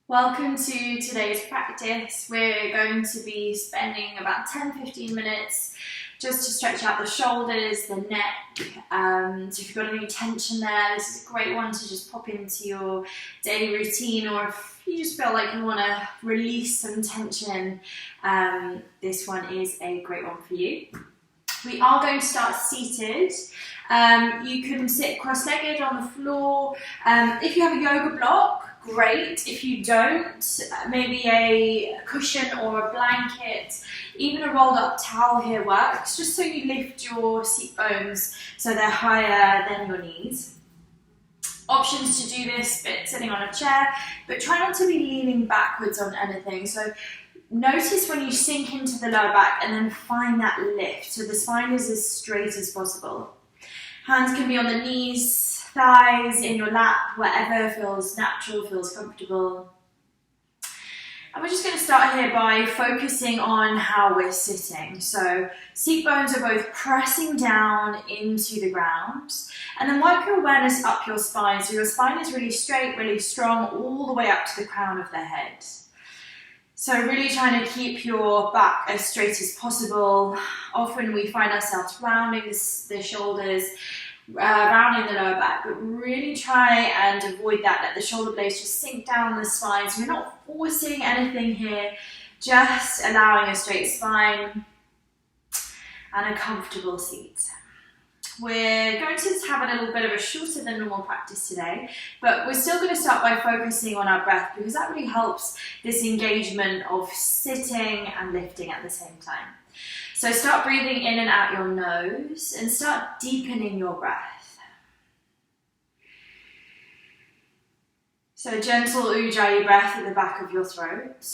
Welcome to today's practice. We're going to be spending about 10-15 minutes just to stretch out the shoulders, the neck. So if you've got any tension there, this is a great one to just pop into your daily routine, or if you just feel like you want to release some tension, this one is a great one for you. We are going to start seated. You can sit cross-legged on the floor. If you have a yoga block, great. If you don't, maybe a cushion or a blanket, even a rolled up towel here works, just so you lift your seat bones so they're higher than your knees. Options to do this, sitting on a chair, but try not to be leaning backwards on anything. So notice when you sink into the lower back and then find that lift, so the spine is as straight as possible. Hands can be on the knees, thighs, in your lap, wherever feels natural, feels comfortable. And we're just going to start here by focusing on how we're sitting. So seat bones are both pressing down into the ground, and then work your awareness up your spine. So your spine is really straight, really strong, all the way up to the crown of the head. So really trying to keep your back as straight as possible. Often we find ourselves rounding the shoulders, rounding the lower back, but really try and avoid that. Let the shoulder blades just sink down the spine. So we're not forcing anything here, just allowing a straight spine and a comfortable seat. We're going to have a little bit of a shorter than normal practice today, but we're still going to start by focusing on our breath, because that really helps this engagement of sitting and lifting at the same time. So start breathing in and out your nose and start deepening your breath. So gentle Ujjayi breath at the back of your throat.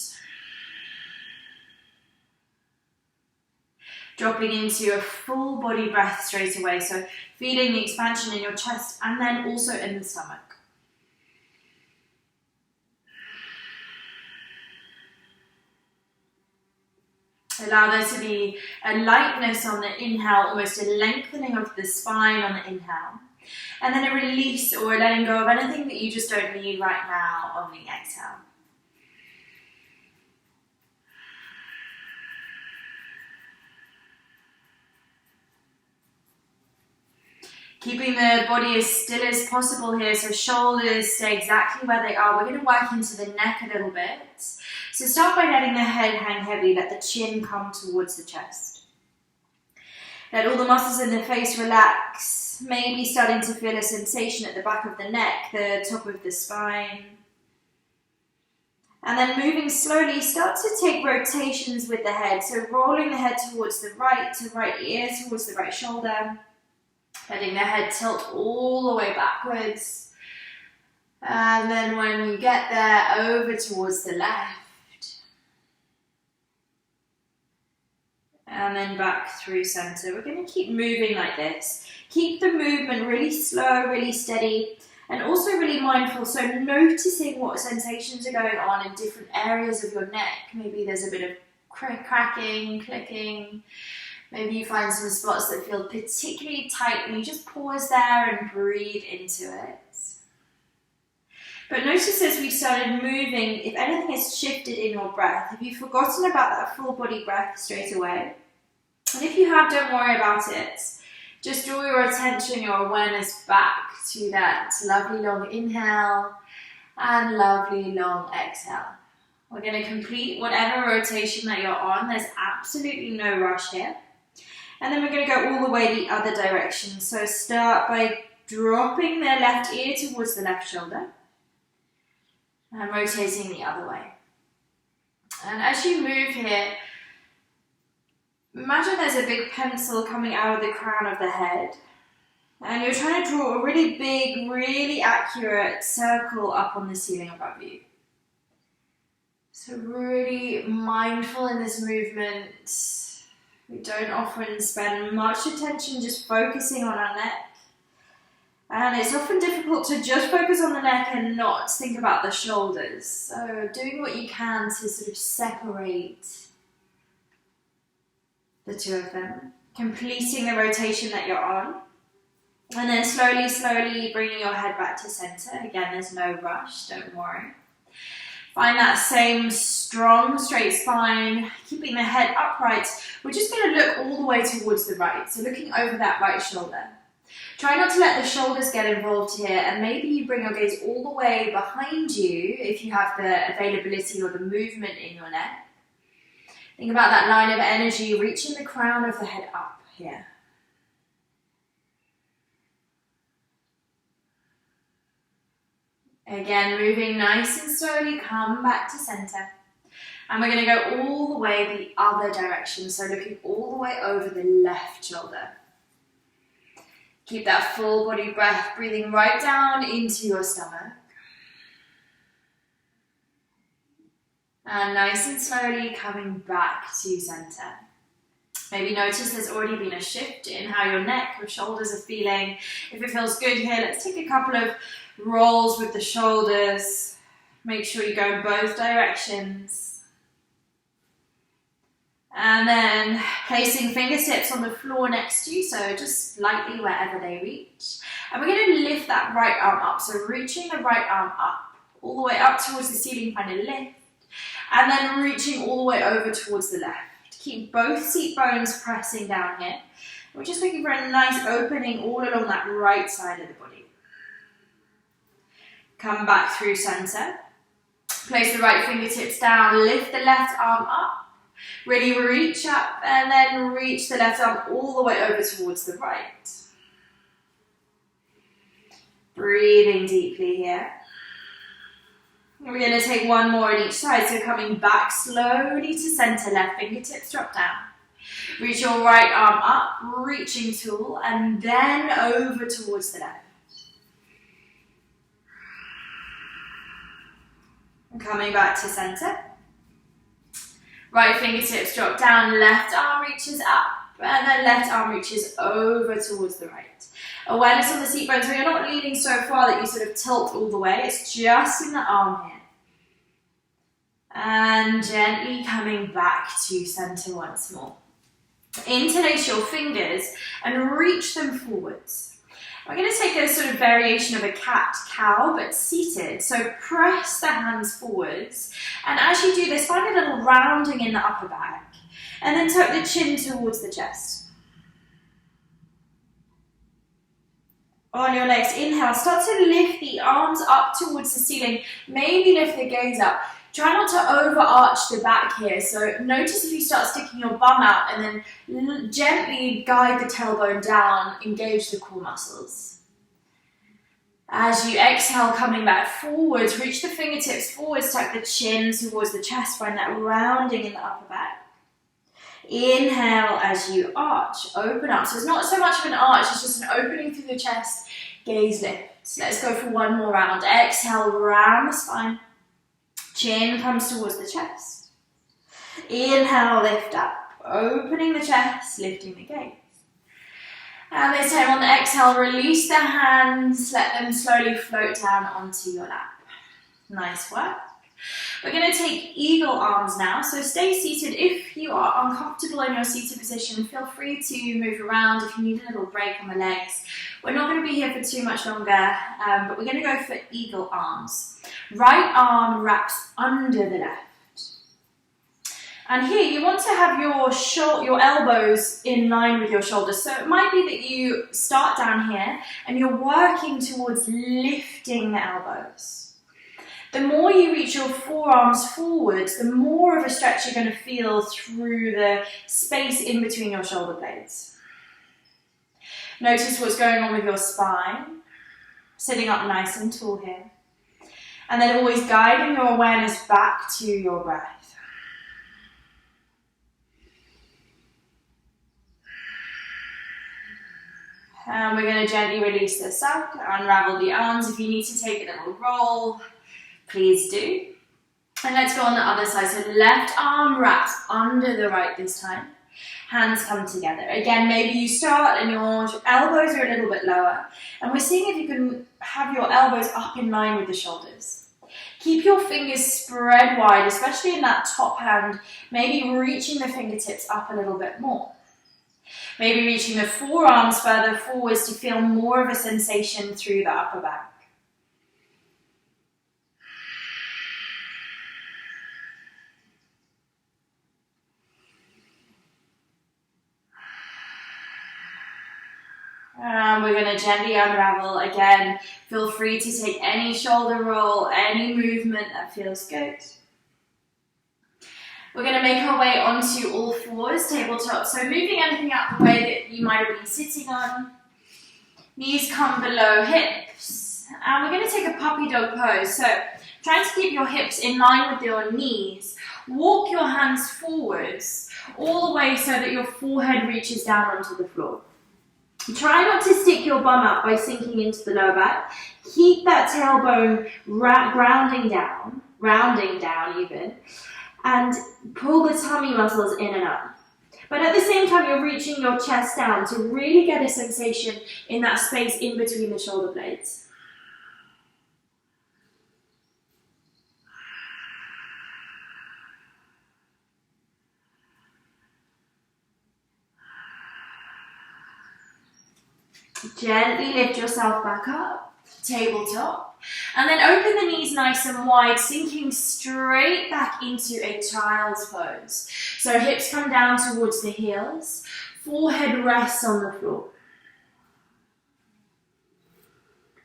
Dropping into a full body breath straight away, so feeling the expansion in your chest and then also in the stomach. Allow there to be a lightness on the inhale, almost a lengthening of the spine on the inhale, and then a release or a letting go of anything that you just don't need right now on the exhale. Keeping the body as still as possible here, so shoulders stay exactly where they are. We're going to work into the neck a little bit. So start by letting the head hang heavy, let the chin come towards the chest. Let all the muscles in the face relax, maybe starting to feel a sensation at the back of the neck, the top of the spine. And then moving slowly, start to take rotations with the head. So rolling the head towards the right ear, towards the right shoulder. Letting the head tilt all the way backwards. And then when you get there, over towards the left. And then back through center. We're going to keep moving like this. Keep the movement really slow, really steady, and also really mindful. So noticing what sensations are going on in different areas of your neck. Maybe there's a bit of cracking, clicking. Maybe you find some spots that feel particularly tight and you just pause there and breathe into it. But notice as we started moving, if anything has shifted in your breath, have you forgotten about that full body breath straight away? And if you have, don't worry about it. Just draw your attention, your awareness back to that lovely long inhale and lovely long exhale. We're going to complete whatever rotation that you're on. There's absolutely no rush here. And then we're going to go all the way the other direction. So start by dropping the left ear towards the left shoulder and rotating the other way. And as you move here, imagine there's a big pencil coming out of the crown of the head. And you're trying to draw a really big, really accurate circle up on the ceiling above you. So really mindful in this movement. We don't often spend much attention just focusing on our neck. And it's often difficult to just focus on the neck and not think about the shoulders. So doing what you can to sort of separate the two of them. Completing the rotation that you're on. And then slowly, slowly bringing your head back to center. Again, there's no rush, don't worry. Find that same strong, straight spine, keeping the head upright. We're just going to look all the way towards the right, so looking over that right shoulder. Try not to let the shoulders get involved here, and maybe you bring your gaze all the way behind you if you have the availability or the movement in your neck. Think about that line of energy, reaching the crown of the head up here. Again, moving nice and slowly, come back to center. And we're going to go all the way the other direction, so looking all the way over the left shoulder. Keep that full body breath, breathing right down into your stomach. And nice and slowly coming back to center. Maybe notice there's already been a shift in how your neck or shoulders are feeling. If it feels good here, let's take a couple of rolls with the shoulders. Make sure you go in both directions. And then placing fingertips on the floor next to you, so just lightly wherever they reach. And we're going to lift that right arm up, so reaching the right arm up, all the way up towards the ceiling, find a lift. And then reaching all the way over towards the left. Keep both seat bones pressing down here. We're just looking for a nice opening all along that right side of the body. Come back through center. Place the right fingertips down, lift the left arm up. Really reach up and then reach the left arm all the way over towards the right. Breathing deeply here. We're going to take one more on each side, so coming back slowly to center, left fingertips drop down. Reach your right arm up, reaching tall, and then over towards the left. And coming back to center. Right fingertips drop down, left arm reaches up, and then left arm reaches over towards the right. Awareness on the seat bones, so you're not leaning so far that you sort of tilt all the way, it's just in the arm here. And gently coming back to center once more. Interlace your fingers and reach them forwards. We're going to take a sort of variation of a cat-cow, but seated. So press the hands forwards. And as you do this, find a little rounding in the upper back. And then tuck the chin towards the chest. On your next inhale, start to lift the arms up towards the ceiling. Maybe lift the gaze up. Try not to overarch the back here. So notice if you start sticking your bum out and then gently guide the tailbone down, engage the core muscles. As you exhale, coming back forwards, reach the fingertips forwards, tuck the chin towards the chest, find that rounding in the upper back. Inhale as you arch, open up. So it's not so much of an arch, it's just an opening through the chest, gaze lifts. Let's go for one more round. Exhale, round the spine. Chin comes towards the chest. Inhale, lift up, opening the chest, lifting the gaze. And this time on the exhale, release the hands, let them slowly float down onto your lap. Nice work. We're going to take eagle arms now, so stay seated. If you are uncomfortable in your seated position, feel free to move around if you need a little break on the legs. We're not going to be here for too much longer, but we're going to go for eagle arms. Right arm wraps under the left. And here you want to have your elbows in line with your shoulders. So it might be that you start down here and you're working towards lifting the elbows. The more you reach your forearms forwards, the more of a stretch you're going to feel through the space in between your shoulder blades. Notice what's going on with your spine. Sitting up nice and tall here. And then always guiding your awareness back to your breath. And we're going to gently release this up, unravel the arms. If you need to take a little roll, please do. And let's go on the other side. So left arm wraps under the right this time. Hands come together. Again, maybe you start and your elbows are a little bit lower. And we're seeing if you can have your elbows up in line with the shoulders. Keep your fingers spread wide, especially in that top hand. Maybe reaching the fingertips up a little bit more. Maybe reaching the forearms further forwards to feel more of a sensation through the upper back. And we're going to gently unravel. Again, feel free to take any shoulder roll, any movement that feels good. We're going to make our way onto all fours, tabletop. So moving anything out the way that you might have been sitting on. Knees come below hips. And we're going to take a puppy dog pose. So trying to keep your hips in line with your knees. Walk your hands forwards all the way so that your forehead reaches down onto the floor. Try not to stick your bum up by sinking into the lower back. Keep that tailbone rounding down even, and pull the tummy muscles in and up. But at the same time, you're reaching your chest down to really get a sensation in that space in between the shoulder blades. Gently lift yourself back up, tabletop, and then open the knees nice and wide, sinking straight back into a child's pose. So hips come down towards the heels, forehead rests on the floor.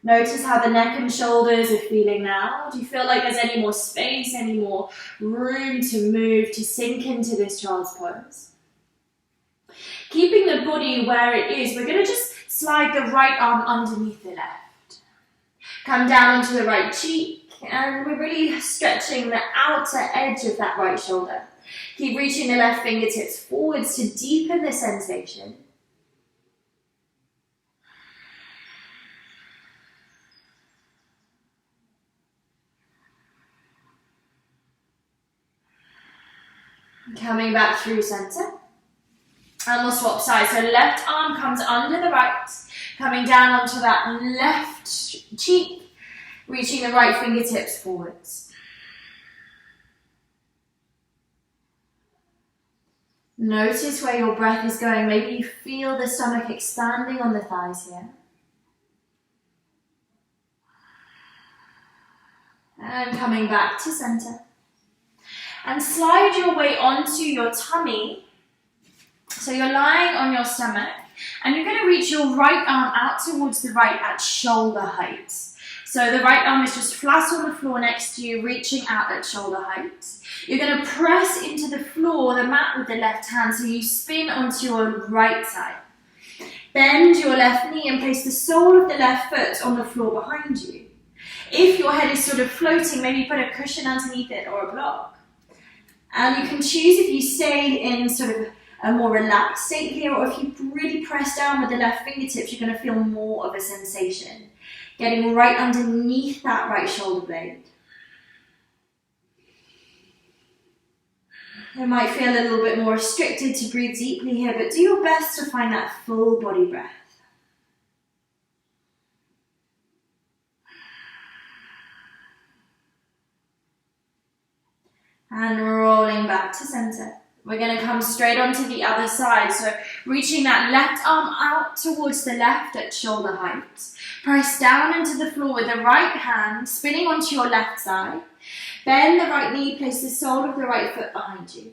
Notice how the neck and shoulders are feeling now. Do you feel like there's any more space, any more room to move, to sink into this child's pose? Keeping the body where it is, we're going to just slide the right arm underneath the left. Come down onto the right cheek, and we're really stretching the outer edge of that right shoulder. Keep reaching the left fingertips forwards to deepen the sensation. Coming back through center. And we'll swap sides. So left arm comes under the right, coming down onto that left cheek, reaching the right fingertips forwards. Notice where your breath is going. Maybe you feel the stomach expanding on the thighs here. And coming back to center. And slide your way onto your tummy. So you're lying on your stomach, and you're going to reach your right arm out towards the right at shoulder height. So the right arm is just flat on the floor next to you, reaching out at shoulder height. You're going to press into the floor, the mat with the left hand, so you spin onto your right side. Bend your left knee and place the sole of the left foot on the floor behind you. If your head is sort of floating, maybe put a cushion underneath it or a block. And you can choose if you stay in sort of a more relaxed state here, or if you really press down with the left fingertips, you're going to feel more of a sensation. Getting right underneath that right shoulder blade. It might feel a little bit more restricted to breathe deeply here, but do your best to find that full body breath. And rolling back to center. We're going to come straight onto the other side. So reaching that left arm out towards the left at shoulder height. Press down into the floor with the right hand, spinning onto your left side. Bend the right knee, place the sole of the right foot behind you.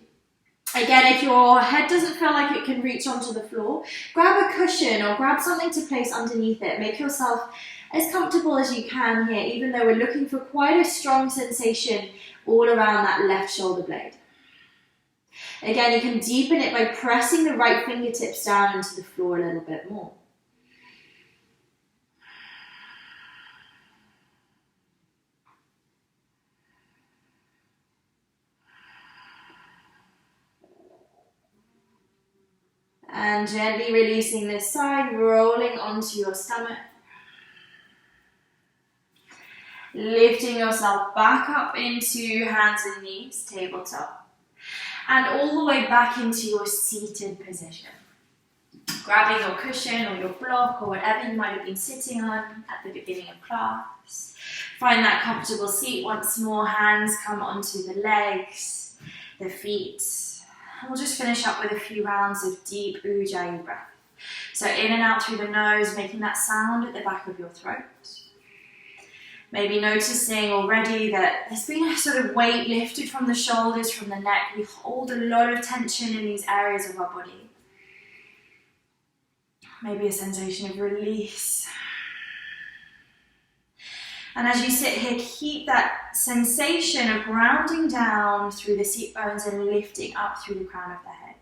Again, if your head doesn't feel like it can reach onto the floor, grab a cushion or grab something to place underneath it. Make yourself as comfortable as you can here, even though we're looking for quite a strong sensation all around that left shoulder blade. Again, you can deepen it by pressing the right fingertips down into the floor a little bit more. And gently releasing this side, rolling onto your stomach. Lifting yourself back up into hands and knees, tabletop. And all the way back into your seated position. Grabbing your cushion or your block or whatever you might have been sitting on at the beginning of class. Find that comfortable seat once more. Hands come onto the legs, the feet. And we'll just finish up with a few rounds of deep Ujjayi breath. So in and out through the nose, making that sound at the back of your throat. Maybe noticing already that there's been a sort of weight lifted from the shoulders, from the neck. We hold a lot of tension in these areas of our body. Maybe a sensation of release. And as you sit here, keep that sensation of grounding down through the seat bones and lifting up through the crown of the head.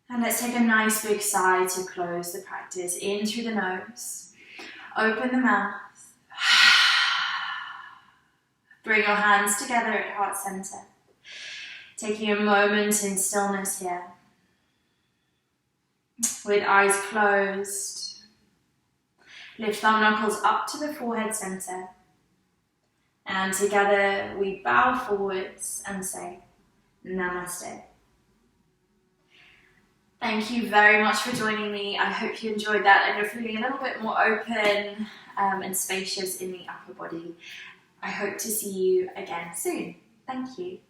And let's take a nice big sigh to close the practice. In through the nose, open the mouth. Bring your hands together at heart center. Taking a moment in stillness here. With eyes closed. Lift thumb knuckles up to the forehead center. And together we bow forwards and say, Namaste. Thank you very much for joining me. I hope you enjoyed that and you're feeling a little bit more open and spacious in the upper body. I hope to see you again soon. Thank you.